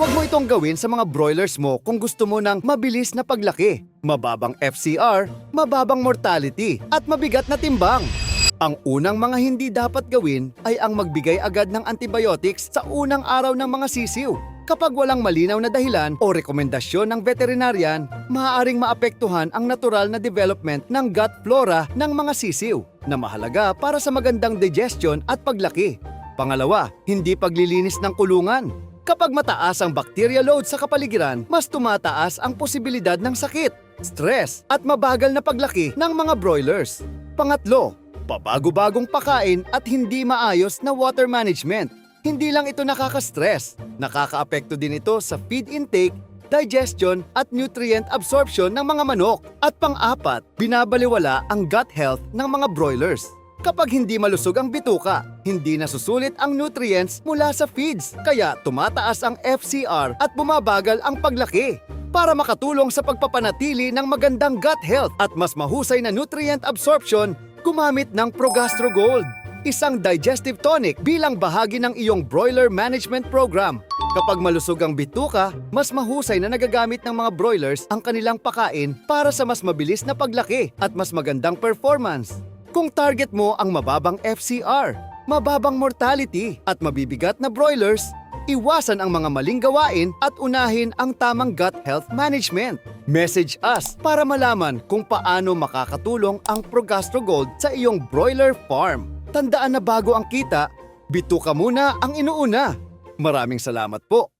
Huwag mo itong gawin sa mga broilers mo kung gusto mo ng mabilis na paglaki, mababang FCR, mababang mortality, at mabigat na timbang. Ang unang mga hindi dapat gawin ay ang magbigay agad ng antibiotics sa unang araw ng mga sisiw. Kapag walang malinaw na dahilan o rekomendasyon ng veterinarian, maaaring maapektuhan ang natural na development ng gut flora ng mga sisiw na mahalaga para sa magandang digestion at paglaki. Pangalawa, hindi paglilinis ng kulungan. Kapag mataas ang bacteria load sa kapaligiran, mas tumataas ang posibilidad ng sakit, stress at mabagal na paglaki ng mga broilers. Pangatlo, pabago-bagong pakain at hindi maayos na water management. Hindi lang ito nakaka-stress, nakakaapekto din ito sa feed intake, digestion at nutrient absorption ng mga manok. At pang-apat, binabaliwala ang gut health ng mga broilers. Kapag hindi malusog ang bituka, hindi nasusulit ang nutrients mula sa feeds, kaya tumataas ang FCR at bumabagal ang paglaki. Para makatulong sa pagpapanatili ng magandang gut health at mas mahusay na nutrient absorption, gumamit ng Progastro Gold, isang digestive tonic bilang bahagi ng iyong broiler management program. Kapag malusog ang bituka, mas mahusay na nagagamit ng mga broilers ang kanilang pakain para sa mas mabilis na paglaki at mas magandang performance. Kung target mo ang mababang FCR, mababang mortality at mabibigat na broilers, iwasan ang mga maling gawain at unahin ang tamang gut health management. Message us para malaman kung paano makakatulong ang Progastro Gold sa iyong broiler farm. Tandaan na bago ang kita, bituka muna ang inuuna. Maraming salamat po.